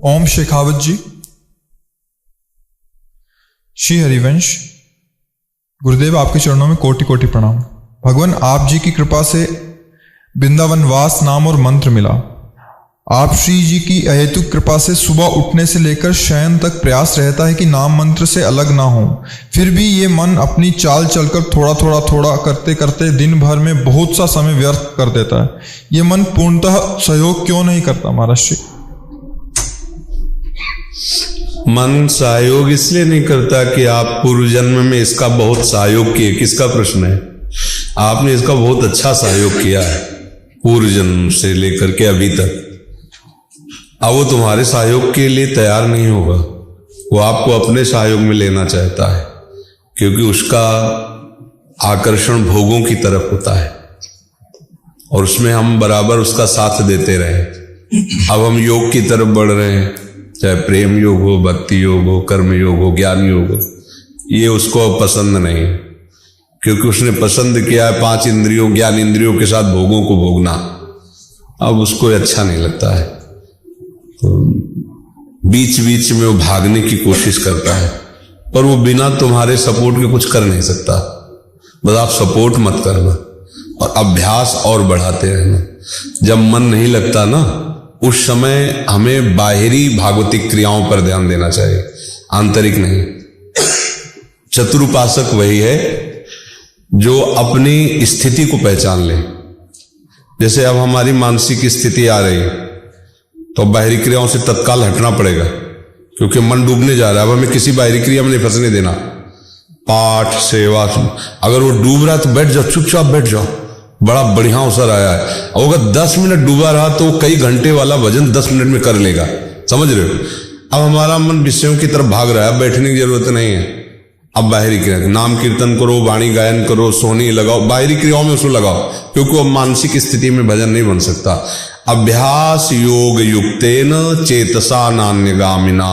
ओम शेखावत जी, श्री हरिवंश, गुरुदेव आपके चरणों में कोटि कोटि प्रणाम। भगवान आप जी की कृपा से वृंदावन वास नाम और मंत्र मिला। आप श्री जी की अहेतुक कृपा से सुबह उठने से लेकर शयन तक प्रयास रहता है कि नाम मंत्र से अलग ना हो। फिर भी ये मन अपनी चाल चलकर थोड़ा करते करते दिन भर में बहुत सा समय व्यर्थ कर देता है। ये मन पूर्णतः सहयोग क्यों नहीं करता महाराज जी? मन सहयोग इसलिए नहीं करता कि आप पूर्व जन्म में इसका बहुत सहयोग किए। किसका प्रश्न है? आपने इसका बहुत अच्छा सहयोग किया है पूर्व जन्म से लेकर के अभी तक। अब वो तुम्हारे सहयोग के लिए तैयार नहीं होगा। वो आपको अपने सहयोग में लेना चाहता है, क्योंकि उसका आकर्षण भोगों की तरफ होता है और उसमें हम बराबर उसका साथ देते रहे। अब हम योग की तरफ बढ़ रहे हैं, चाहे प्रेम योग हो, भक्ति योग हो, कर्म योग हो, ज्ञान योग हो। ये उसको अब पसंद नहीं है, क्योंकि उसने पसंद किया है 5 इंद्रियों, ज्ञान इंद्रियों के साथ भोगों को भोगना। अब उसको अच्छा नहीं लगता है, तो बीच बीच में वो भागने की कोशिश करता है, पर वो बिना तुम्हारे सपोर्ट के कुछ कर नहीं सकता। बस आप सपोर्ट मत करना और अभ्यास और बढ़ाते रहना। जब मन नहीं लगता ना, उस समय हमें बाहरी भागवतिक क्रियाओं पर ध्यान देना चाहिए, आंतरिक नहीं। चतुरुपासक वही है जो अपनी स्थिति को पहचान ले। जैसे अब हमारी मानसिक स्थिति आ रही है तो बाहरी क्रियाओं से तत्काल हटना पड़ेगा, क्योंकि मन डूबने जा रहा है। अब हमें किसी बाहरी क्रिया में नहीं फंसने देना। पाठ, सेवा, अगर वो डूब रहा है तो बैठ जाओ, चुपचाप बैठ जाओ। बड़ा बढ़िया अवसर आया है। और अगर 10 मिनट डूबा रहा तो कई घंटे वाला भजन 10 मिनट में कर लेगा। समझ रहे हो? अब हमारा मन विषयों की तरफ भाग रहा है, बैठने की जरूरत नहीं है। अब बाहरी क्रिया, नाम कीर्तन करो, वाणी गायन करो, सोनी लगाओ, बाहरी क्रियाओं में उसको लगाओ, क्योंकि वो मानसिक स्थिति में भजन नहीं बन सकता। अभ्यास योग युक्तेन चेतसा नान्यगामिना।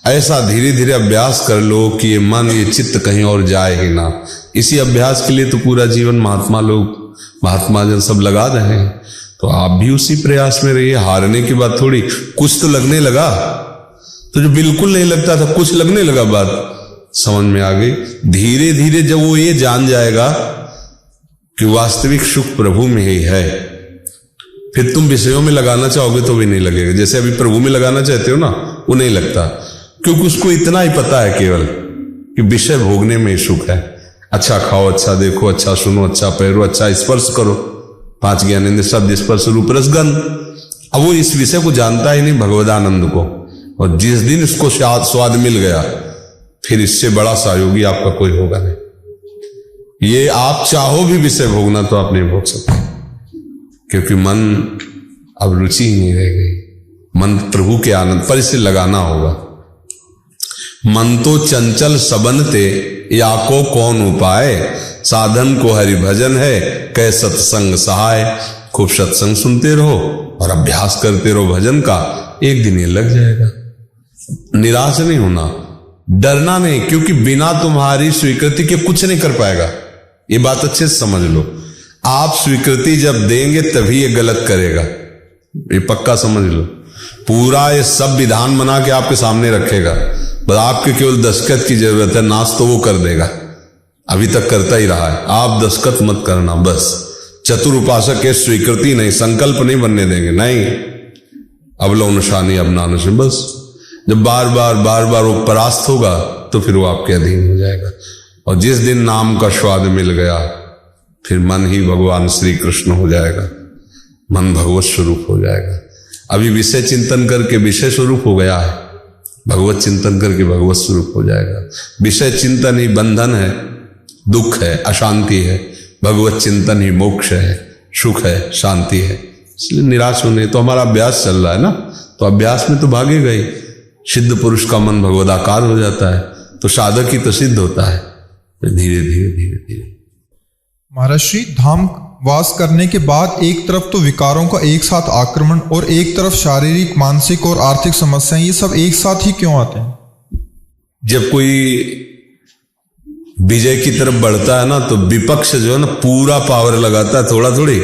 ऐसा धीरे धीरे अभ्यास कर लो कि ये मन, ये चित्त कहीं और जाए ही ना। इसी अभ्यास के लिए तो पूरा जीवन महात्मा लोग, महात्मा जन सब लगा रहे हैं। तो आप भी उसी प्रयास में रहिए। हारने की बात थोड़ी, कुछ तो लगने लगा। तो जो बिल्कुल नहीं लगता था, कुछ लगने लगा, बात समझ में आ गई। धीरे धीरे जब वो ये जान जाएगा कि वास्तविक सुख प्रभु में ही है, फिर तुम विषयों में लगाना चाहोगे तो भी नहीं लगेगा। जैसे अभी प्रभु में लगाना चाहते हो ना, वो नहीं लगता, क्योंकि उसको इतना ही पता है केवल कि विषय भोगने में सुख है। अच्छा खाओ, अच्छा देखो, अच्छा सुनो, अच्छा पहरो, अच्छा स्पर्श करो। 5 ज्ञानेंद्र, शब्द, स्पर्श, रूप, रस, गंध। अब वो इस विषय को जानता ही नहीं, भगवदानंद को। और जिस दिन उसको स्वाद मिल गया, फिर इससे बड़ा सहयोगी आपका कोई होगा नहीं। ये आप चाहो भी विषय भोगना तो आप नहीं भोग सकते, क्योंकि मन अब रुचि ही नहीं रह गई। मन प्रभु के आनंद पर इसे लगाना होगा। मन तो चंचल सबनते, या को कौन उपाय, साधन को हरि भजन है, कै सत्संग सहाय। खूब सत्संग सुनते रहो और अभ्यास करते रहो भजन का, एक दिन ये लग जाएगा। निराश नहीं होना, डरना नहीं, क्योंकि बिना तुम्हारी स्वीकृति के कुछ नहीं कर पाएगा। ये बात अच्छे से समझ लो। आप स्वीकृति जब देंगे तभी ये गलत करेगा, ये पक्का समझ लो। पूरा ये सब विधान बना के आपके सामने रखेगा, बस आपके केवल दस्तखत की जरूरत है। नाश तो वो कर देगा, अभी तक करता ही रहा है। आप दस्तखत मत करना बस। चतुर उपासक के स्वीकृति नहीं, संकल्प नहीं बनने देंगे, नहीं। अब लो निशानी, अब ना निशानी, बस। जब बार बार वो परास्त होगा तो फिर वो आपके अधीन हो जाएगा। और जिस दिन नाम का स्वाद मिल गया, फिर मन ही भगवान श्री कृष्ण हो जाएगा, मन भगवत स्वरूप हो जाएगा। अभी विषय चिंतन करके विषय स्वरूप हो गया है, भगवत चिंतन करके भगवत स्वरूप हो जाएगा। विषय चिंतन ही बंधन है, दुख है, अशांति है। भगवत चिंतन ही मोक्ष है, सुख है, शांति है। इसलिए निराश होने, तो हमारा अभ्यास चल रहा है ना, तो अभ्यास में तो भागे गए। सिद्ध पुरुष का मन भगवदाकार हो जाता है, तो साधक ही तो सिद्ध होता है। धीरे धीरे धीरे धीरे महाराज श्री, धाम वास करने के बाद एक तरफ तो विकारों का एक साथ आक्रमण और एक तरफ शारीरिक, मानसिक और आर्थिक समस्याएं, ये सब एक साथ ही क्यों आते हैं? जब कोई विजय की तरफ बढ़ता है ना, तो विपक्ष जो है ना पूरा पावर लगाता है, थोड़ा थोड़ी।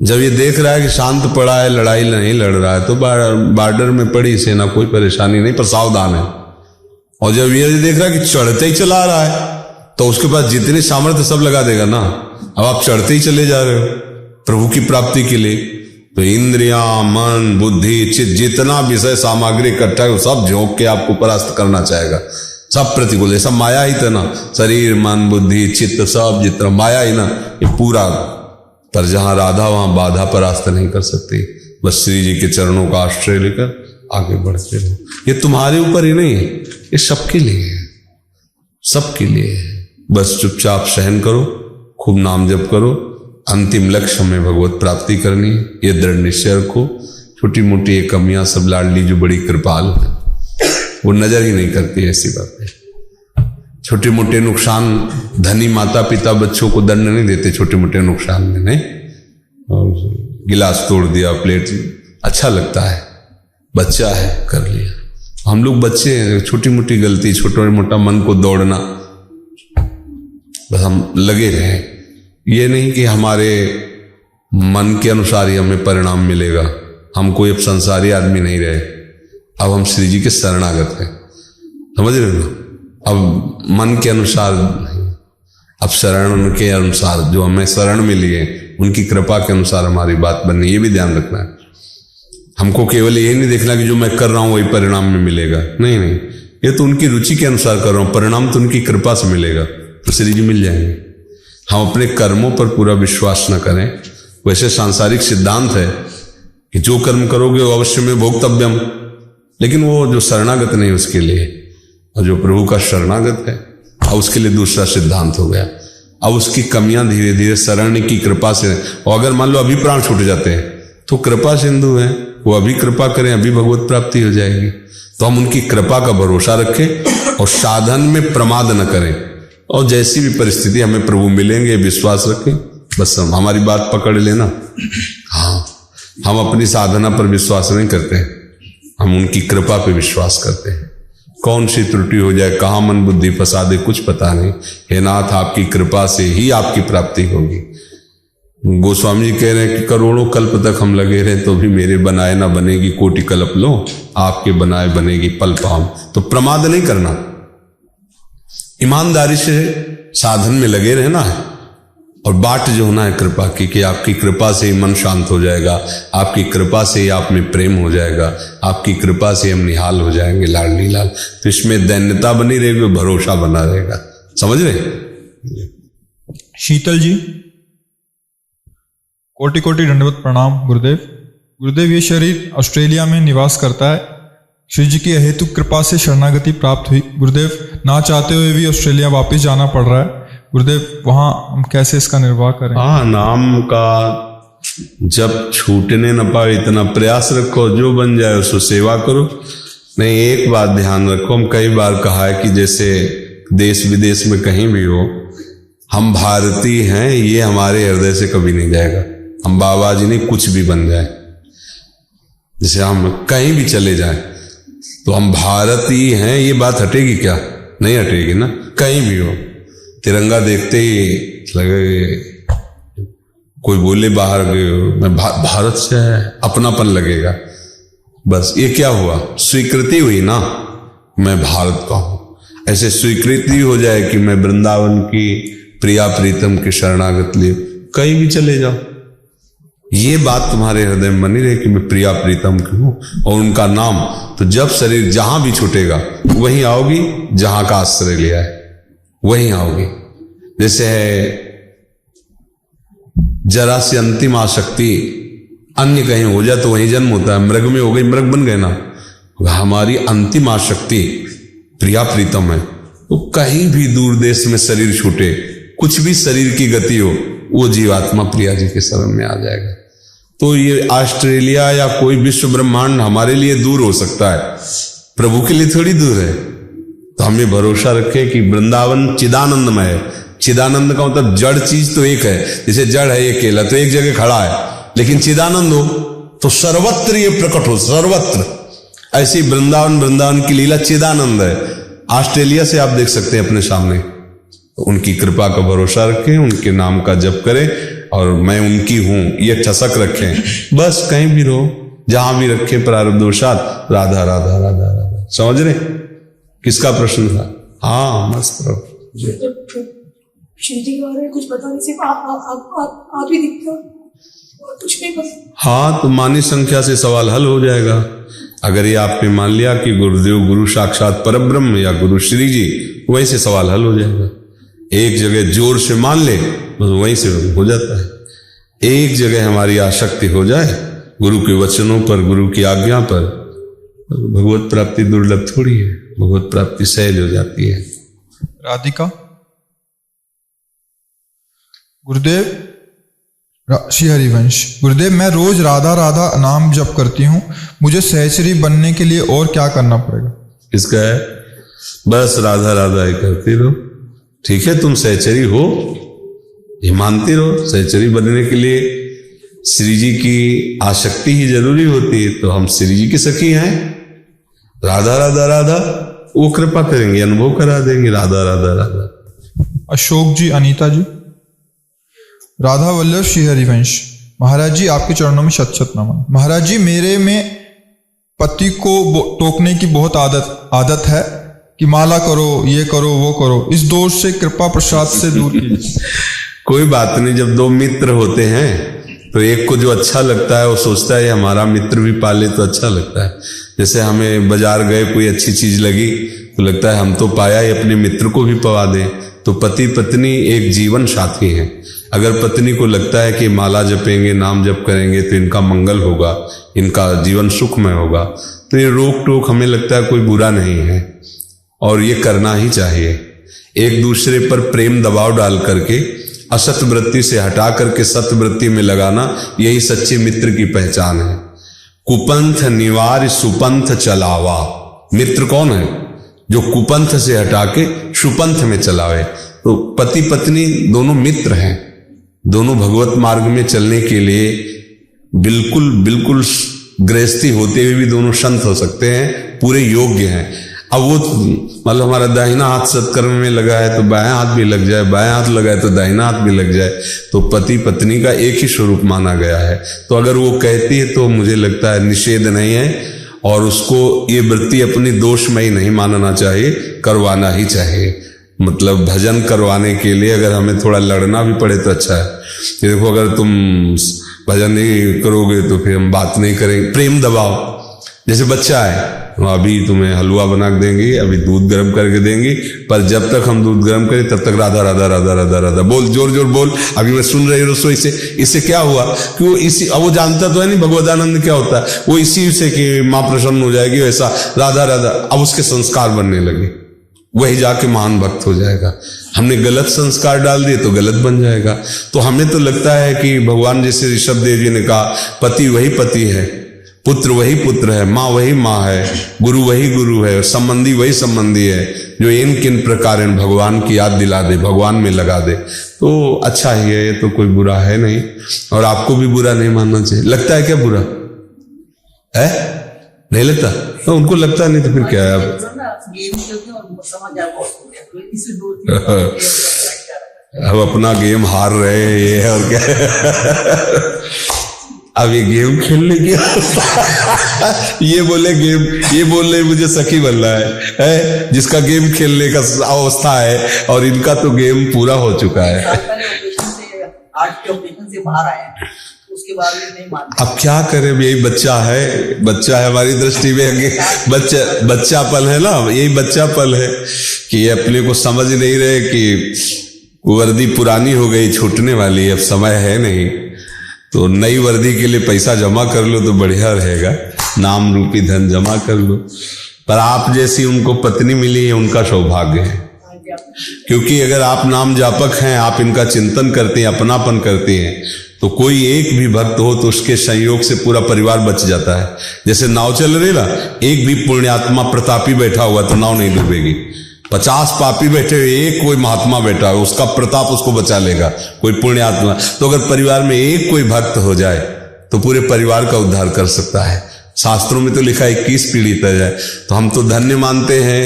जब ये देख रहा है कि शांत पड़ा है, लड़ाई नहीं लड़ रहा है, तो बॉर्डर में पड़ी सेना, कोई परेशानी नहीं, पर सावधान है। और जब ये देख रहा है कि चढ़ते ही चला रहा है, तो उसके पास जितनी सामर्थ्य सब लगा देगा ना। अब आप चढ़ते ही चले जा रहे हो प्रभु की प्राप्ति के लिए, तो इंद्रियां, मन, बुद्धि, चित्त, जितना विषय सामग्री इकट्ठा है, सब झोंक के आपको परास्त करना चाहेगा। सब प्रतिकूल है, सब माया ही था ना, शरीर, मन, बुद्धि, चित्त, सब जितना माया ही ना, ये पूरा। पर जहां राधा वहां बाधा परास्त नहीं कर सकती। बस श्री जी के चरणों का आश्रय लेकर आगे बढ़ते रहो। ये तुम्हारे ऊपर ही नहीं है, ये सबके लिए है, सबके लिए है। बस चुपचाप सहन करो, खूब नाम जप करो। अंतिम लक्ष्य हमें भगवत प्राप्ति करनी है, ये दृढ़ निश्चय रखो। छोटी मोटी एक कमियां सब लाडली जो बड़ी कृपाल है, वो नजर ही नहीं करती ऐसी बातें। छोटे मोटे नुकसान, धनी माता पिता बच्चों को दंड नहीं देते छोटे मोटे नुकसान में, नहीं। और गिलास तोड़ दिया, प्लेट, अच्छा लगता है, बच्चा है, कर लिया। हम लोग बच्चे हैं, छोटी मोटी गलती, छोटा मोटा मन को दौड़ना, बस हम लगे रहे। ये नहीं कि हमारे मन के अनुसार ही हमें परिणाम मिलेगा। हम कोई अब संसारी आदमी नहीं रहे, अब हम श्री जी के शरणागत हैं, समझ रहे हो। अब मन के अनुसार नहीं, अब शरण के अनुसार, जो हमें शरण मिली है उनकी कृपा के अनुसार हमारी बात बननी, ये भी ध्यान रखना है। हमको केवल ये नहीं देखना कि जो मैं कर रहा हूं वही परिणाम में मिलेगा, नहीं नहीं, ये तो उनकी रुचि के अनुसार कर रहा हूं, परिणाम तो उनकी कृपा से मिलेगा, तो श्री जी मिल जाएंगे। हम अपने कर्मों पर पूरा विश्वास न करें। वैसे सांसारिक सिद्धांत है कि जो कर्म करोगे वो अवश्य में भोक्तव्यम, लेकिन वो जो शरणागत नहीं उसके लिए, और जो प्रभु का शरणागत है अब उसके लिए दूसरा सिद्धांत हो गया। अब उसकी कमियां धीरे धीरे शरण की कृपा से, और अगर मान लो अभी प्राण छूट जाते हैं तो कृपा सिंधु है, वो अभी कृपा करें, अभी भगवत प्राप्ति हो जाएगी। तो हम उनकी कृपा का भरोसा रखें और साधन में प्रमाद न करें, और जैसी भी परिस्थिति हमें प्रभु मिलेंगे विश्वास रखें। बस हम हमारी बात पकड़ लेना। हाँ, हम अपनी साधना पर विश्वास नहीं करते, हम उनकी कृपा पे विश्वास करते हैं। कौन सी त्रुटि हो जाए, कहाँ मन बुद्धि फंसा दे, कुछ पता नहीं। हे नाथ, आपकी कृपा से ही आपकी प्राप्ति होगी। गोस्वामी जी कह रहे हैं कि करोड़ों कल्प तक हम लगे रहे तो भी मेरे बनाए ना बनेगी, कोटि कल्प लो आपके बनाए बनेगी पल पाम। तो प्रमाद नहीं करना, ईमानदारी से साधन में लगे रहना है, और बाट जो होना है कृपा की, कि आपकी कृपा से ही मन शांत हो जाएगा, आपकी कृपा से ही आप में प्रेम हो जाएगा, आपकी कृपा से हम निहाल हो जाएंगे लाडली लाल। तो इसमें दैन्यता बनी रहेगी, भरोसा बना रहेगा। समझ रहे? शीतल जी, कोटि कोटि दंडवत प्रणाम गुरुदेव। गुरुदेव, ये शरीर ऑस्ट्रेलिया में निवास करता है, श्री जी की अहेतुक कृपा से शरणागति प्राप्त हुई। गुरुदेव, ना चाहते हुए भी ऑस्ट्रेलिया वापस जाना पड़ रहा है। गुरुदेव, वहां हम कैसे इसका निर्वाह करें? हाँ, नाम का जब छूटने न पाए इतना प्रयास रखो, जो बन जाए उसको सेवा करो। नहीं, एक बात ध्यान रखो, हम कई बार कहा है कि जैसे देश विदेश में कहीं भी हो, हम भारतीय हैं, ये हमारे हृदय से कभी नहीं जाएगा। हम बाबा जी नहीं, कुछ भी बन जाए, जैसे हम कहीं भी चले जाएं तो हम भारतीय हैं, ये बात हटेगी क्या? नहीं हटेगी ना। कहीं भी हो, तिरंगा देखते ही लगे, कोई बोले बाहर गए मैं भारत से है, अपनापन लगेगा। बस ये क्या हुआ? स्वीकृति हुई ना, मैं भारत का हूं। ऐसे स्वीकृति हो जाए कि मैं वृंदावन की प्रिया प्रीतम के शरणागत लिए, कहीं भी चले जाओ, ये बात तुम्हारे हृदय में बनी रहे कि मैं प्रिया प्रीतम की हूं और उनका नाम। तो जब शरीर जहां भी छूटेगा वहीं आओगी जहां का आश्रय लिया है, वहीं आओगी। जैसे है जरा सी अंतिम आसक्ति अन्य कहीं हो जाए तो वहीं जन्म होता है। मृग में हो गई, मृग बन गए ना। हमारी अंतिम आसक्ति प्रिया प्रीतम है, तो कहीं भी दूर देश में शरीर छूटे, कुछ भी शरीर की गति हो, वो जीवात्मा प्रिया जी के शरण में आ जाएगा। तो ये ऑस्ट्रेलिया या कोई विश्व ब्रह्मांड हमारे लिए दूर हो सकता है, प्रभु के लिए थोड़ी दूर है। तो हमें भरोसा रखे कि वृंदावन चिदानंदमय है। चिदानंद का मतलब जड़ चीज तो एक है, जैसे जड़ है ये केला तो एक जगह खड़ा है, लेकिन चिदानंद हो तो सर्वत्र ये प्रकट हो, सर्वत्र। ऐसी वृंदावन की लीला चिदानंद है। ऑस्ट्रेलिया से आप देख सकते हैं अपने सामने। तो उनकी कृपा का भरोसा रखें, उनके नाम का जप करें और मैं उनकी हूं, ये ठसक रखें। बस कहीं भी रहो, जहां भी रखे प्रारब्धवशात राधा राधा राधा राधा। समझ रहे? किसका प्रश्न था? हाँ मस्त रहो। शिव जी के बारे में कुछ पता नहीं, सिर्फ आप ही दिखते हो, कुछ नहीं पता। हाँ तो मानी संख्या से सवाल हल हो जाएगा। अगर ये आपने मान लिया कि गुरुदेव गुरु साक्षात परब्रह्म या गुरु श्री जी, वहीं से सवाल हल हो जाएगा। एक जगह जोर से मान ले बस वहीं से हो जाता है। एक जगह हमारी आसक्ति हो जाए गुरु के वचनों पर, गुरु की आज्ञा पर, भगवत प्राप्ति दुर्लभ थोड़ी है, भगवत प्राप्ति सहज हो जाती है। राधिका। गुरुदेव श्री हरिवंश। गुरुदेव मैं रोज राधा राधा नाम जप करती हूँ, मुझे सहचरी बनने के लिए और क्या करना पड़ेगा? किसका है? बस राधा राधा ही करती रहो, ठीक है? तुम सहचरी हो ये मानती रहो। सहचरी बनने के लिए श्री जी की आसक्ति ही जरूरी होती है, तो हम श्री जी की सखी हैं। राधा राधा राधा वो कृपा करेंगे, अनुभव करा देंगे राधा राधा राधा। अशोक जी। अनीता जी। राधा वल्लभ श्री हरिवंश। महाराज जी आपके चरणों में शत शत नमन। महाराज जी मेरे में पति को टोकने की बहुत आदत है कि माला करो, ये करो, वो करो, इस दोष से कृपा प्रसाद से दूर कीजिए। कोई बात नहीं, जब दो मित्र होते हैं तो एक को जो अच्छा लगता है वो सोचता है हमारा मित्र भी पाले तो अच्छा लगता है। जैसे हमें बाजार गए, कोई अच्छी चीज लगी तो लगता है हम तो पाया ही, अपने मित्र को भी पवा दें। तो पति पत्नी एक जीवन साथी हैं। अगर पत्नी को लगता है कि माला जपेंगे, नाम जप करेंगे तो इनका मंगल होगा, इनका जीवन सुखमय होगा, तो ये रोक टोक हमें लगता है कोई बुरा नहीं है और ये करना ही चाहिए। एक दूसरे पर प्रेम दबाव डाल करके असत वृत्ति से हटा करके सत्य वृत्ति में लगाना, यही सच्चे मित्र की पहचान है। कुपंथ निवार सुपंथ चलावा। मित्र कौन है? जो कुपंथ से हटा के सुपंथ में चलावे। तो पति पत्नी दोनों मित्र हैं, दोनों भगवत मार्ग में चलने के लिए बिल्कुल गृहस्थी होते हुए भी दोनों संत हो सकते हैं, पूरे योग्य हैं। अब वो मतलब हमारा दाहिना हाथ सत्कर्म में लगा है तो बायां हाथ भी लग जाए, बायां हाथ लगा है तो दाहिना हाथ भी लग जाए, तो पति पत्नी का एक ही स्वरूप माना गया है। तो अगर वो कहती है तो मुझे लगता है निषेध नहीं है, और उसको ये वृत्ति अपनी दोषमयी नहीं मानना चाहिए, करवाना ही चाहिए। मतलब भजन करवाने के लिए अगर हमें थोड़ा लड़ना भी पड़े तो अच्छा है। देखो अगर तुम भजन नहीं करोगे तो फिर हम बात नहीं करेंगे। प्रेम दबाव, जैसे बच्चा है, अभी तुम्हें हलवा बना के देंगे, अभी दूध गर्म करके देंगे, पर जब तक हम दूध गर्म करें तब तक राधा राधा राधा राधा राधा बोल, जोर जोर बोल, अभी मैं सुन रही रसोई से। इससे क्या हुआ कि वो इसी, अब वो जानता तो है नहीं भगवदानंद क्या होता है, वो इसी से कि माँ प्रसन्न हो जाएगी वैसा राधा राधा, अब उसके संस्कार बनने लगे, वही जाके महान भक्त हो जाएगा। हमने गलत संस्कार डाल दिए तो गलत बन जाएगा। तो हमें तो लगता है कि भगवान जैसे ऋषभ देव जी ने कहा, पति वही पति है, पुत्र वही पुत्र है, माँ वही माँ है, गुरु वही गुरु है, संबंधी वही संबंधी है, जो इन किन प्रकार भगवान की याद दिला दे, भगवान में लगा दे, तो अच्छा ही है। ये तो कोई बुरा है नहीं, और आपको भी बुरा नहीं मानना चाहिए। लगता है क्या बुरा है? नहीं लगता? तो उनको लगता नहीं तो फिर क्या है? अब अपना गेम हार रहे हैं ये है, और क्या अब ये गेम खेलने की ये बोले गेम, ये बोल रहे मुझे सखी बनना है जिसका गेम खेलने का अवस्था है, और इनका तो गेम पूरा हो चुका है। उसके बाद नहीं मानते। अब क्या करें, यही बच्चा है हमारी दृष्टि में, बच्चापन है ना, यही बच्चापन है कि ये अपने को समझ नहीं रहे कि वर्दी पुरानी हो गई, छूटने वाली, अब समय है नहीं, तो नई वर्दी के लिए पैसा जमा कर लो तो बढ़िया रहेगा, नाम रूपी धन जमा कर लो। पर आप जैसी उनको पत्नी मिली है, उनका सौभाग्य है, क्योंकि अगर आप नाम जापक हैं, आप इनका चिंतन करते हैं, अपनापन करते हैं, तो कोई एक भी भक्त हो तो उसके संयोग से पूरा परिवार बच जाता है। जैसे नाव चल रही ना, एक भी पुण्यात्मा प्रतापी बैठा हुआ तो नाव नहीं डूबेगी। 50 पापी बैठे हुए, एक कोई महात्मा बैठा है, उसका प्रताप उसको बचा लेगा, कोई पुण्यात्मा। तो अगर परिवार में एक कोई भक्त हो जाए तो पूरे परिवार का उद्धार कर सकता है। शास्त्रों में तो लिखा 21 पीढ़ी तक जाए। तो हम तो धन्य मानते हैं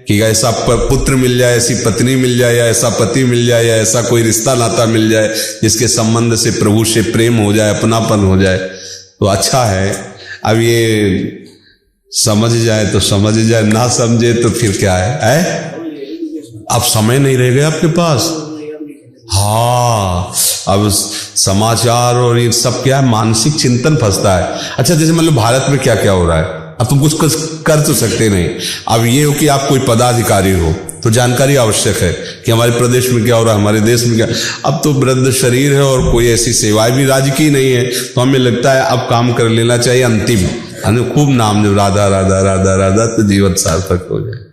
कि ऐसा पुत्र मिल जाए, ऐसी पत्नी मिल जाए, या ऐसा पति मिल जाए, या ऐसा कोई रिश्ता नाता मिल जाए जिसके संबंध से प्रभु से प्रेम हो जाए, अपनापन हो जाए, तो अच्छा है। अब ये समझ जाए तो समझ जाए, ना समझे तो फिर क्या है? अब समय नहीं रह गया आपके पास। हाँ, अब समाचार और ये सब क्या है, मानसिक चिंतन फंसता है। अच्छा, जैसे मतलब भारत में क्या क्या हो रहा है, अब तुम कुछ कर तो सकते नहीं। अब ये हो कि आप कोई पदाधिकारी हो तो जानकारी आवश्यक है कि हमारे प्रदेश में क्या हो रहा है, हमारे देश में क्या। अब तो वृद्ध शरीर है और कोई ऐसी सेवाएं भी राज्य की नहीं है, तो हमें लगता है अब काम कर लेना चाहिए अंतिम, खूब नाम जो राधा राधा राधा राधा, तो जीवन सार्थक हो जाए।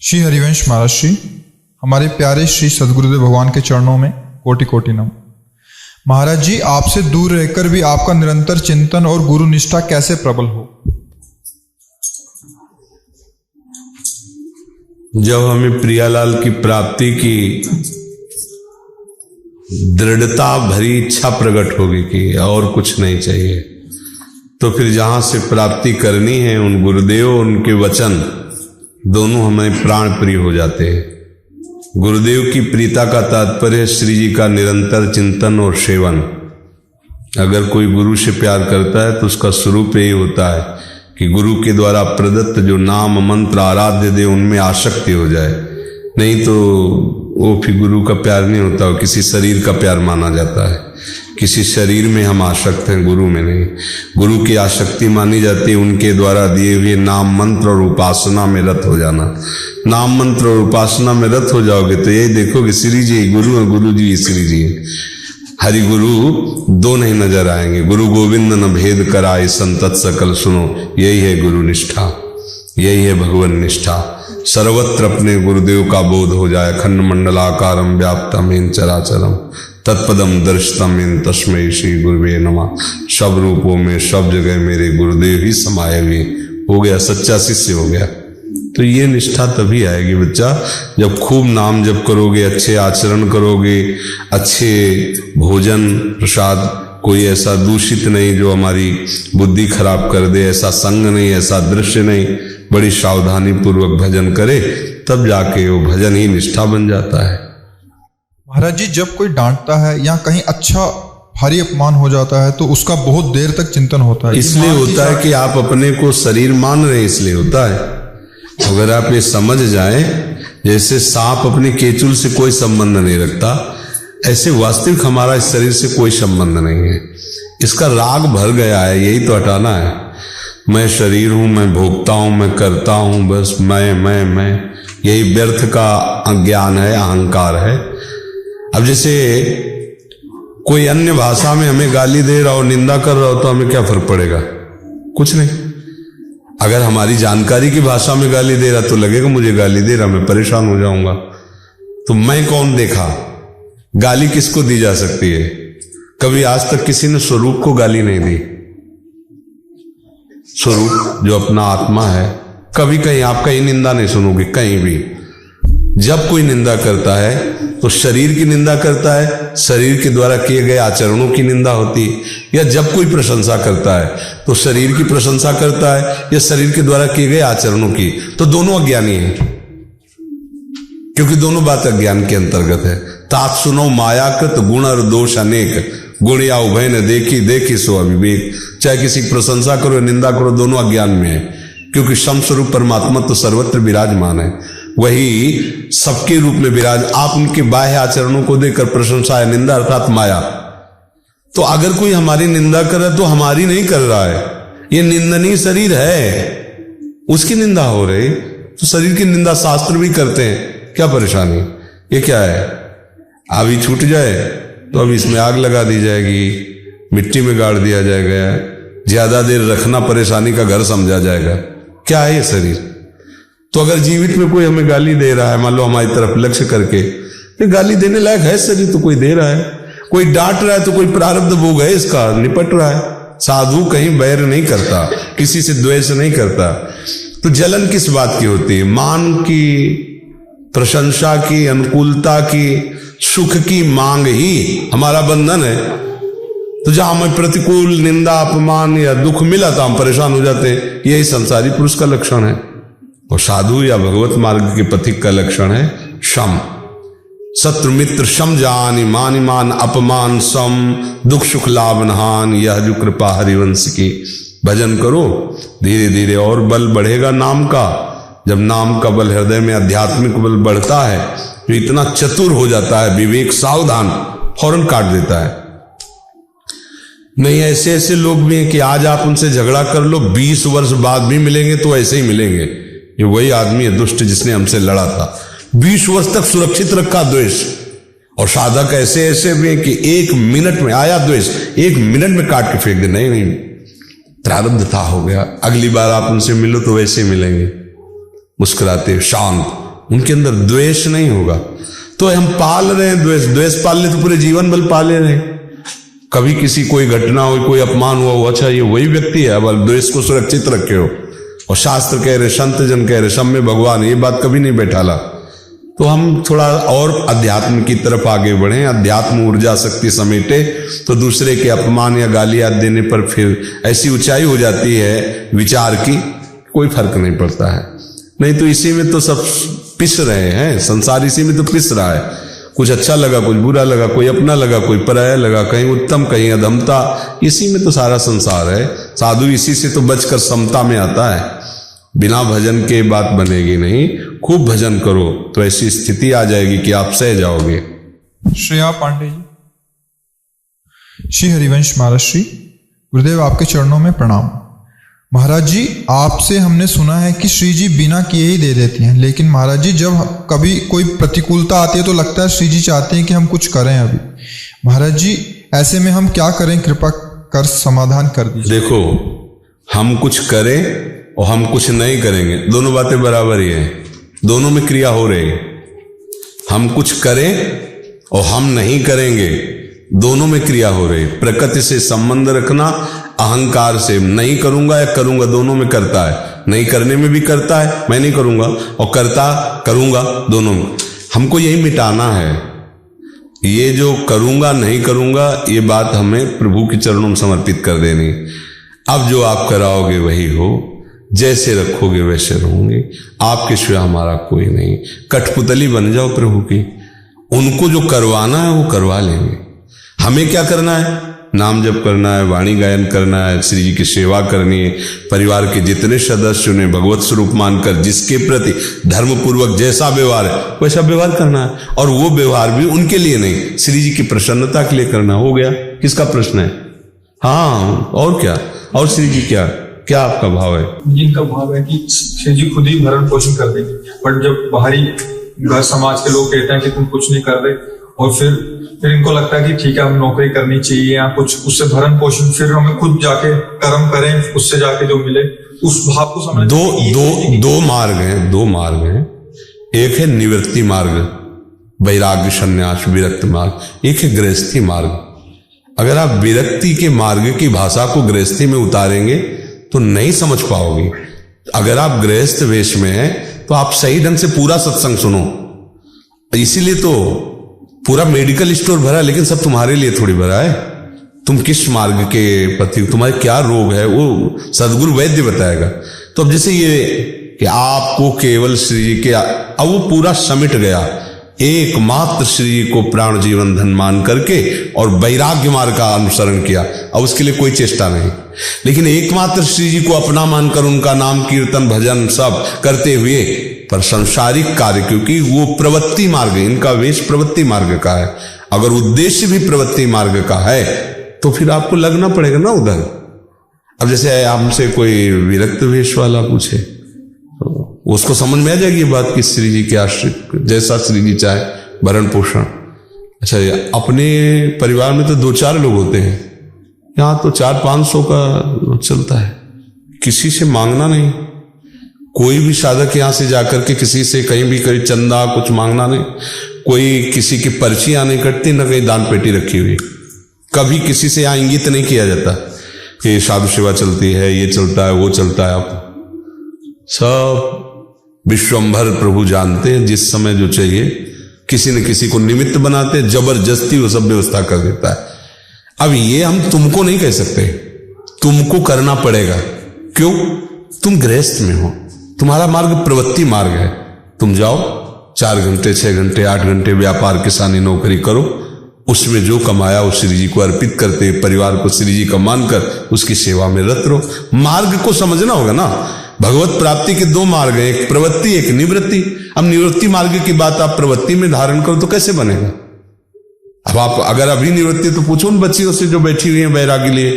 श्री हरिवंश महाराज श्री, हमारे प्यारे श्री सदगुरुदेव भगवान के चरणों में कोटि कोटि नमन। महाराज जी, आपसे दूर रहकर भी आपका निरंतर चिंतन और गुरु निष्ठा कैसे प्रबल हो? जब हमें प्रियालाल की प्राप्ति की दृढ़ता भरी इच्छा प्रकट होगी कि और कुछ नहीं चाहिए, तो फिर जहां से प्राप्ति करनी है उन गुरुदेव, उनके वचन दोनों हमें प्राण प्रिय हो जाते हैं। गुरुदेव की प्रीता का तात्पर्य श्री जी का निरंतर चिंतन और सेवन। अगर कोई गुरु से प्यार करता है तो उसका स्वरूप यही होता है कि गुरु के द्वारा प्रदत्त जो नाम मंत्र आराध्य दे उनमें आसक्ति हो जाए। नहीं तो वो फिर गुरु का प्यार नहीं होता, वो किसी शरीर का प्यार माना जाता है। किसी शरीर में हम आसक्त हैं, गुरु में नहीं। गुरु की आसक्ति मानी जाती है उनके द्वारा दिए हुए नाम मंत्र और उपासना में रत हो जाना। नाम मंत्र और उपासना में रत हो जाओगे तो यही देखोगे श्री जी गुरु है, गुरु जी श्री जी है। हरि गुरु दो नहीं नजर आएंगे। गुरु गोविंद न भेद कराए, संतत सकल सुनो, यही है गुरु निष्ठा, यही है भगवान निष्ठा। सर्वत्र अपने गुरुदेव का बोध हो जाए। अखंड मंडलाकारम व्याप्तम इन चराचरम तत्पदम दर्शितम इन तस्मै श्री गुरुवे नमः। सब रूपों में सब जगह मेरे गुरुदेव ही समाये हुए। हो गया, सच्चा शिष्य हो गया। तो ये निष्ठा तभी आएगी बच्चा जब खूब नाम जप करोगे, अच्छे आचरण करोगे, अच्छे भोजन प्रसाद, कोई ऐसा दूषित नहीं जो हमारी बुद्धि खराब कर दे, ऐसा संग नहीं, ऐसा दृश्य नहीं, बड़ी सावधानी पूर्वक भजन करे, तब जाके वो भजन ही निष्ठा बन जाता है। महाराज जी, जब कोई डांटता है या कहीं अच्छा भारी अपमान हो जाता है तो उसका बहुत देर तक चिंतन होता है। इसलिए होता है कि आप अपने को शरीर मान रहे हैं, इसलिए होता है। अगर आप ये समझ जाएं, जैसे सांप अपने केचुल से कोई संबंध नहीं रखता, ऐसे वास्तविक हमारा इस शरीर से कोई संबंध नहीं है। इसका राग भर गया है, यही तो हटाना है। मैं शरीर हूं, मैं भोगता हूं, मैं करता हूं, बस मैं, यही व्यर्थ का अज्ञान है, अहंकार है। अब जैसे कोई अन्य भाषा में हमें गाली दे रहा हो, निंदा कर रहा हो, तो हमें क्या फर्क पड़ेगा? कुछ नहीं। अगर हमारी जानकारी की भाषा में गाली दे रहा तो लगेगा मुझे गाली दे रहा, मैं परेशान हो जाऊंगा। तो मैं कौन देखा? गाली किसको दी जा सकती है? कभी आज तक किसी ने स्वरूप को गाली नहीं दी। स्वरूप जो अपना आत्मा है, कभी कहीं आप कहीं निंदा नहीं सुनोगे, कहीं भी। जब कोई निंदा करता है तो शरीर की निंदा करता है, शरीर के द्वारा किए गए आचरणों की निंदा होती है, या जब कोई प्रशंसा करता है तो शरीर की प्रशंसा करता है या शरीर के द्वारा किए गए आचरणों की। तो दोनों अज्ञानी हैं, क्योंकि दोनों बात अज्ञान के अंतर्गत है। तात सुनो मायाकृत गुण और दोष अनेक, गुण या उभय ने देखी सो अविवेक। चाहे किसी की प्रशंसा करो निंदा करो, दोनों अज्ञान में है, क्योंकि समस्वरूप परमात्मा तो सर्वत्र विराजमान है, वही सबके रूप में विराज। आप उनके बाह्य आचरणों को देखकर प्रशंसा है निंदा, अर्थात माया। तो अगर कोई हमारी निंदा कर रहा है तो हमारी नहीं कर रहा है, ये निंदनीय शरीर है, उसकी निंदा हो रही। तो शरीर की निंदा शास्त्र भी करते हैं, क्या परेशानी? ये क्या है? अभी छूट जाए तो अब इसमें आग लगा दी जाएगी, मिट्टी में गाड़ दिया जाएगा, ज्यादा देर रखना परेशानी का घर समझा जाएगा। क्या है ये शरीर? तो अगर जीवित में कोई हमें गाली दे रहा है, मान लो हमारी तरफ लक्ष्य करके, तो गाली देने लायक है शरीर, तो कोई दे रहा है। कोई डांट रहा है तो कोई प्रारब्ध भोग है, इसका निपट रहा है। साधु कहीं बैर नहीं करता, किसी से द्वेष नहीं करता। तो जलन किस बात की होती है? मान की, प्रशंसा की, अनुकूलता की, सुख की मांग ही हमारा बंधन है। तो जहां हमें प्रतिकूल निंदा अपमान या दुख मिला तो हम परेशान हो जाते हैं। यही संसारी पुरुष का लक्षण है। और साधु या भगवत मार्ग के पथिक का लक्षण है शम। शत्रु मित्र शम जान, मान मान अपमान सम, दुख सुख लाभ नहान, यह जो कृपा हरिवंश की। भजन करो, धीरे धीरे और बल बढ़ेगा नाम का। जब नाम का बल हृदय में आध्यात्मिक बल बढ़ता है तो इतना चतुर हो जाता है, विवेक सावधान, फौरन काट देता है। नहीं, ऐसे ऐसे लोग भी हैं कि आज आप उनसे झगड़ा कर लो, 20 वर्ष बाद भी मिलेंगे तो ऐसे ही मिलेंगे। ये वही आदमी है दुष्ट जिसने हमसे लड़ा था। 20 वर्ष तक सुरक्षित रखा द्वेष। और साधक ऐसे ऐसे भी हैं कि 1 मिनट में आया द्वेष, 1 मिनट में काट के फेंक दे। नहीं नहीं, प्रारब्ध था, हो गया, अगली बार आप उनसे मिलो तो वैसे मिलेंगे, मुस्कुराते शांत। उनके अंदर द्वेष नहीं होगा। तो हम पाल रहे हैं द्वेष, द्वेष पाल ले तो पूरे जीवन भर पाले रहे। कभी किसी कोई घटना हो, कोई अपमान हुआ हो, अच्छा ये वही व्यक्ति है, अब द्वेष को सुरक्षित रखे हो। और शास्त्र कह रहे, संत जन कह रहे, सब में भगवान, ये बात कभी नहीं बैठाला। तो हम थोड़ा और अध्यात्म की तरफ आगे बढ़े, अध्यात्म ऊर्जा शक्ति समेटे, तो दूसरे के अपमान या गालियां देने पर फिर ऐसी ऊंचाई हो जाती है विचार की, कोई फर्क नहीं पड़ता है। नहीं तो इसी में तो सब पिस रहे हैं, संसार इसी में तो पिस रहा है। कुछ अच्छा लगा, कुछ बुरा लगा, कोई अपना लगा, कोई पराया लगा, कहीं उत्तम कहीं अधमता, इसी में तो सारा संसार है। साधु इसी से तो बचकर समता में आता है। बिना भजन के बात बनेगी नहीं। खूब भजन करो तो ऐसी स्थिति आ जाएगी कि आप सह जाओगे। श्रेया पांडे जी। श्री हरिवंश महाराज श्री गुरुदेव, आपके चरणों में प्रणाम। महाराज जी, आपसे हमने सुना है कि श्री जी बिना किए ही दे देती हैं, लेकिन महाराज जी जब कभी कोई प्रतिकूलता आती है तो लगता है श्री जी चाहते हैं कि हम कुछ करें अभी। महाराज जी, ऐसे में हम क्या करें, कृपा कर समाधान कर दीजिए। देखो, हम कुछ करें और हम कुछ नहीं करेंगे, दोनों बातें बराबर ही है। दोनों में क्रिया हो रही है। हम कुछ करें और हम नहीं करेंगे, दोनों में क्रिया हो रही है। प्रकृति से संबंध रखना, अहंकार से नहीं करूंगा या करूंगा, दोनों में करता है। नहीं करने में भी करता है, मैं नहीं करूंगा, और करता करूंगा, दोनों में। हमको यही मिटाना है। ये जो करूंगा नहीं करूंगा, ये बात हमें प्रभु के चरणों में समर्पित कर देनी। अब जो आप कराओगे वही हो, जैसे रखोगे वैसे रहोगे, आपके सिवा हमारा कोई नहीं। कठपुतली बन जाओ प्रभु की, उनको जो करवाना है वो करवा लेंगे। हमें क्या करना है? नाम जप करना है, वाणी गायन करना है, श्री जी की सेवा करनी है। परिवार के जितने सदस्य उन्हें भगवत स्वरूप मानकर जिसके प्रति धर्मपूर्वक जैसा व्यवहार है वैसा व्यवहार करना है। और वो व्यवहार भी उनके लिए नहीं, श्री जी की प्रसन्नता के लिए करना। हो गया, किसका प्रश्न है? हाँ, और क्या? और श्री जी क्या आपका भाव है? जिनका भाव है कि श्री जी खुद ही भरण पोषण कर देंगे, बट जब बाहरी घर समाज के लोग कहते हैं कि तुम कुछ नहीं कर रहे, और फिर इनको लगता है कि ठीक है हम नौकरी करनी चाहिए या कुछ, उससे भरण पोषण, फिर हमें खुद जाके कर्म करें, उससे जाके जो मिले, उस भाव को समझ। दो मार्ग हैं। एक है निवृत्ति मार्ग, वैराग्य संन्यास विरक्त मार्ग। एक है गृहस्थी मार्ग। अगर आप विरक्ति के मार्ग की भाषा को गृहस्थी में उतारेंगे तो नहीं समझ पाओगे। अगर आप गृहस्थ वेश में हैं तो आप सही ढंग से पूरा सत्संग सुनो। इसीलिए तो पूरा मेडिकल स्टोर भरा, लेकिन सब तुम्हारे लिए थोड़ी भरा है। तुम किस मार्ग के प्रति, तुम्हारे क्या रोग है, वो सदगुरु वैद्य बताएगा। तो अब जैसे ये कि आपको केवल श्री जी के, अब वो पूरा समिट गया, एकमात्र श्री जी को प्राण जीवन धन मान करके और वैराग्य मार्ग का अनुसरण किया। अब उसके लिए कोई चेष्टा नहीं, लेकिन एकमात्र श्री जी को अपना मानकर उनका नाम कीर्तन भजन सब करते हुए, पर संसारिक कार्य, क्योंकि वो प्रवृत्ति मार्ग, इनका वेश प्रवृत्ति मार्ग का है। अगर उद्देश्य भी प्रवृत्ति मार्ग का है तो फिर आपको लगना पड़ेगा ना उधर। अब जैसे हमसे कोई विरक्त वेश वाला पूछे तो उसको समझ में आ जाएगी बात कि श्री जी के आश्रित, जैसा श्री जी चाहे भरण पोषण। अच्छा, अपने परिवार में तो 2-4 लोग होते हैं, यहाँ तो 400-500 का चलता है। किसी से मांगना नहीं, कोई भी साधक यहां से जाकर के किसी से कहीं भी कहीं चंदा कुछ मांगना नहीं। कोई किसी की पर्चियां नहीं कटती, न कहीं दान पेटी रखी हुई। कभी किसी से यहां इंगित नहीं किया जाता कि साधु सेवा चलती है, ये चलता है, वो चलता है। आप सब विश्वंभर प्रभु जानते हैं, जिस समय जो चाहिए किसी न किसी को निमित्त बनाते हैं, जबरदस्ती वो सब व्यवस्था कर देता है। अब ये हम तुमको नहीं कह सकते, तुमको करना पड़ेगा। क्यों? तुम गृहस्थ में हो, तुम्हारा मार्ग प्रवृत्ति मार्ग है। तुम जाओ 4 घंटे 6 घंटे 8 घंटे व्यापार किसानी नौकरी करो, उसमें जो कमाया वो श्री जी को अर्पित करते, परिवार को श्री जी का मानकर उसकी सेवा में रत रहो। मार्ग को समझना होगा ना। भगवत प्राप्ति के 2 मार्ग हैं, एक प्रवृत्ति एक निवृत्ति। अब निवृत्ति मार्ग की बात आप प्रवृत्ति में धारण करो तो कैसे बनेगा? अब आप अगर अभी निवृत्ति तो पूछो उन बच्चियों से जो बैठी हुई हैं बैरागी लिए,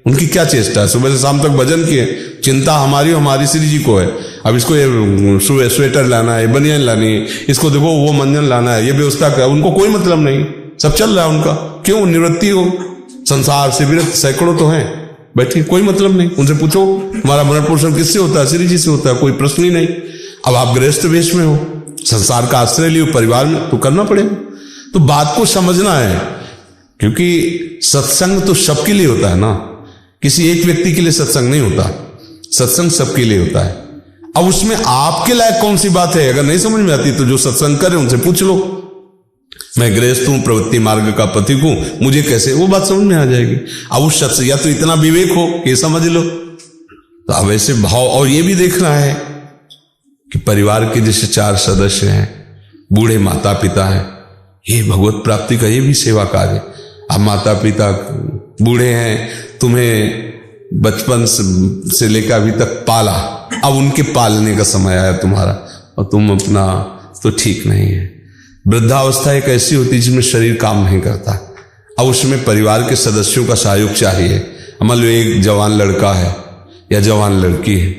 उनकी क्या चेष्टा है? सुबह से शाम तक भजन किए, चिंता हमारी श्री जी को है। अब इसको ये स्वेटर लाना है, बनियान लानी है, इसको देखो वो मंजन लाना है, ये व्यवस्था कर, उनको कोई मतलब नहीं, सब चल रहा है उनका। क्यों? निवृत्ति हो, संसार से विरक्त सैकड़ों तो हैं बैठी, कोई मतलब नहीं। उनसे पूछो हमारा भरण पोषण किससे होता है? श्री जी से होता है, कोई प्रश्न ही नहीं। अब आप गृहस्थ वेश में हो, संसार का आश्रय लियो, परिवार में तो करना पड़ेगा। तो बात को समझना है, क्योंकि सत्संग तो सबके लिए होता है ना, किसी एक व्यक्ति के लिए सत्संग नहीं होता, सत्संग सबके लिए होता है। अब उसमें आपके लायक कौन सी बात है? अगर नहीं समझ में आती तो जो सत्संग करे उनसे पूछ लो। मैं गृहस्थ हूं, प्रवृत्ति मार्ग का पथिक हूं, मुझे कैसे, वो बात समझ में आ जाएगी। अब उस शख्स या तो इतना विवेक हो कि समझ लो, तो अब ऐसे भाव। और ये भी देखना है कि परिवार के जैसे 4 सदस्य हैं, बूढ़े माता पिता हैं, ये भगवत प्राप्ति का ये भी सेवा कार्य। अब माता पिता बूढ़े हैं, तुम्हें बचपन से लेकर अभी तक पाला, अब उनके पालने का समय आया तुम्हारा, और तुम अपना तो ठीक नहीं है। वृद्धावस्था एक ऐसी होती है जिसमें शरीर काम नहीं करता, अब उसमें परिवार के सदस्यों का सहयोग चाहिए। मान लो एक जवान लड़का है या जवान लड़की है,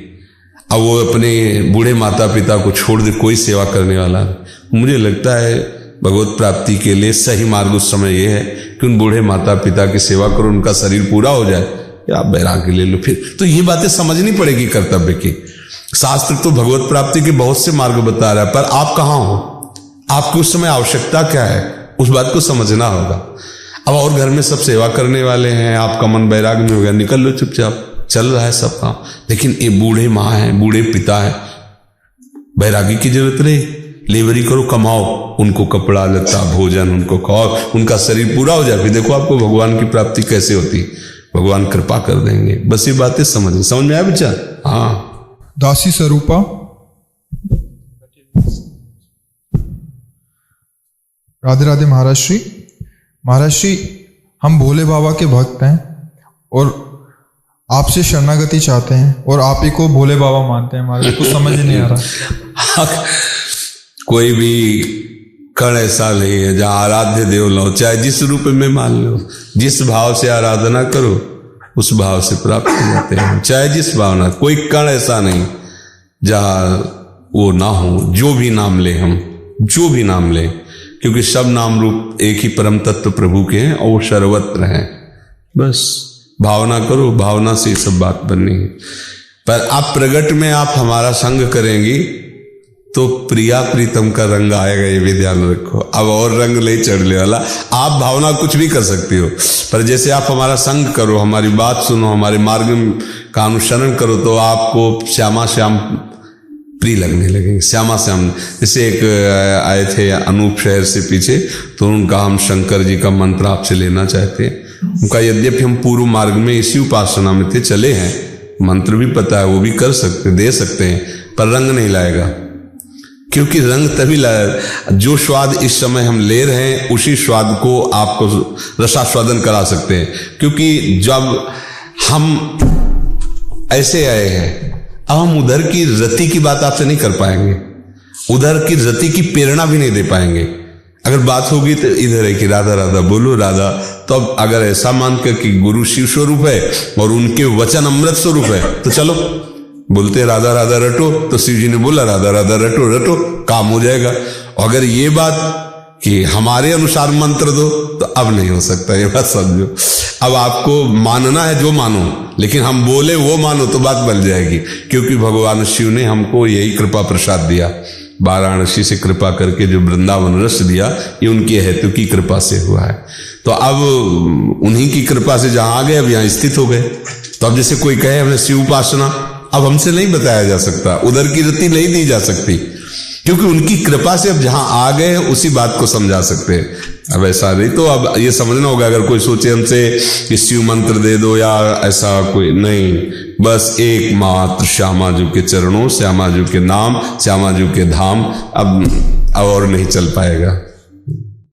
अब वो अपने बूढ़े माता पिता को छोड़ दे, कोई सेवा करने वाला नहीं। मुझे लगता है भगवत प्राप्ति के लिए सही मार्ग उस समय यह है कि उन बूढ़े माता पिता की सेवा करो, उनका शरीर पूरा हो जाए, या बैरागी ले लो फिर। तो ये बातें समझनी पड़ेगी कर्तव्य की। शास्त्र तो भगवत प्राप्ति के बहुत से मार्ग बता रहा है, पर आप कहाँ हो, आपकी उस समय आवश्यकता क्या है, उस बात को समझना होगा। अब और घर में सब सेवा करने वाले हैं, आपका मन बैराग में हो गया, निकल लो चुपचाप, चल रहा है सब काम। लेकिन ये बूढ़े माँ हैं, बूढ़े पिता हैं, बैरागी की जरूरत नहीं, लेबरी करो, कमाओ, उनको कपड़ा लत्ता भोजन उनको खाओ, उनका शरीर पूरा हो जाए, फिर देखो आपको भगवान की प्राप्ति कैसे होती, भगवान कृपा कर देंगे। बस ये बातें समझ में आया विचार? हाँ। दासी स्वरूपा, राधे राधे महाराज श्री। महाराज श्री, हम भोले बाबा के भक्त हैं और आपसे शरणागति चाहते हैं, और आप ही को भोले बाबा मानते हैं। हमारे कुछ समझ ही नहीं आ रहा। कोई भी कण ऐसा नहीं है जहां आराध्य देव लो, चाहे जिस रूप में मान लो, जिस भाव से आराधना करो उस भाव से प्राप्त हो जाते हैं, चाहे जिस भावना। कोई कण ऐसा नहीं जहां वो ना हो। जो भी नाम ले, हम जो भी नाम ले, क्योंकि सब नाम रूप एक ही परम तत्व प्रभु के हैं और वो सर्वत्र हैं। बस भावना करो, भावना से सब बात बननी है। पर आप प्रगट में आप हमारा संग करेंगी तो प्रिया प्रीतम का रंग आएगा, ये भी ध्यान रखो। अब और रंग ले चढ़ने वाला, आप भावना कुछ भी कर सकती हो, पर जैसे आप हमारा संग करो, हमारी बात सुनो, हमारे मार्ग का अनुसरण करो, तो आपको श्यामा श्याम प्रिय लगने लगेंगे। श्यामा श्याम, जैसे एक आए थे अनूप शहर से पीछे, तो उनका हम शंकर जी का मंत्र आपसे लेना चाहते हैं। उनका यद्यपि हम पूर्व मार्ग में इसी उपासना में थे, चले हैं, मंत्र भी पता है, वो भी कर सकते, दे सकते हैं, पर रंग नहीं लाएगा। क्योंकि रंग तभी लाए, जो स्वाद इस समय हम ले रहे हैं उसी स्वाद को आपको रसास्वादन करा सकते हैं। क्योंकि जब हम ऐसे आए हैं, अब हम उधर की रति की बात आपसे नहीं कर पाएंगे, उधर की रति की प्रेरणा भी नहीं दे पाएंगे। अगर बात होगी तो इधर है कि राधा राधा बोलो राधा, तो अब अगर ऐसा मानकर कि गुरु शिव स्वरूप है और उनके वचन अमृत स्वरूप है, तो चलो बोलते राधा राधा रटो, तो शिव जी ने बोला राधा राधा रटो रटो, काम हो जाएगा। और अगर ये बात कि हमारे अनुसार मंत्र दो, तो अब नहीं हो सकता, ये बात समझो। अब आपको मानना है जो मानो, लेकिन हम बोले वो मानो तो बात बन जाएगी। क्योंकि भगवान शिव ने हमको यही कृपा प्रसाद दिया, वाराणसी से कृपा करके जो वृंदावन रस दिया, ये उनकी हेतु की कृपा से हुआ है। तो अब उन्हीं की कृपा से जहां आ गए, अब यहां स्थित हो गए। तो अब जैसे कोई कहे हमने शिव उपासना, अब हमसे नहीं बताया जा सकता, उधर की रति नहीं दी जा सकती, क्योंकि उनकी कृपा से अब जहां आ गए उसी बात को समझा सकते हैं। अब ऐसा नहीं तो अब ये समझना होगा, अगर कोई सोचे हमसे कि शिव मंत्र दे दो या ऐसा कोई नहीं, बस एकमात्र श्यामा जी के चरणों, श्यामा जी के नाम, श्यामा जी के धाम, अब और नहीं चल पाएगा।